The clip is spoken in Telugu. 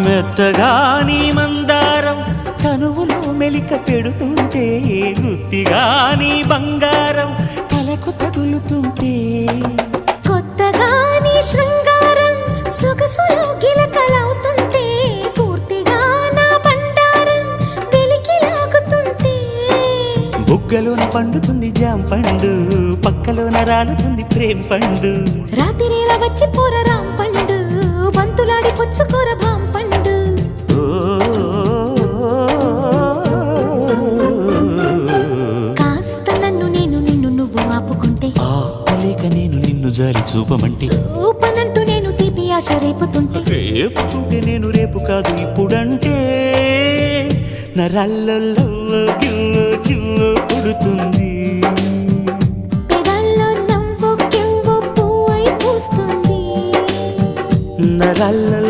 మెత్తగా నీ మందారం తనువులో మెలిక పెడుతుంటే, గుత్తిగా నీ బంగారం తలకు తగులుతుంటే, కొత్తగా నీ శృంగారం సొగసులో గిలకలవుతుంటే, పూర్తిగా నా బండారం వెలికి లాగుతుంటే, బుగ్గలోన పండుతుంది జాం పండు, పక్కలోన రాలుతుంది ప్రేమ పండు. రాత్రిలా వచ్చి పోర రాం పండు, బంతులాడి పుచ్చుకోర భాం పండు. కాస్త నన్ను నేను నిన్ను నువ్వు ఆపుకుంటే, ఆపలేక నేను నిన్ను జారి చూపమంటే, చూపనంటూ నేను తీపి ఆశ రేపుతుంటే, రేపుతుంటే నేను రేపు కాదు ఇప్పుడంటే, నరాల్లో గిల్లో చిల్లో పుడుతుంది, పెదాల్లో నవ్వు కెవ్వు పువ్వై పూస్తుంది. నరాల్లో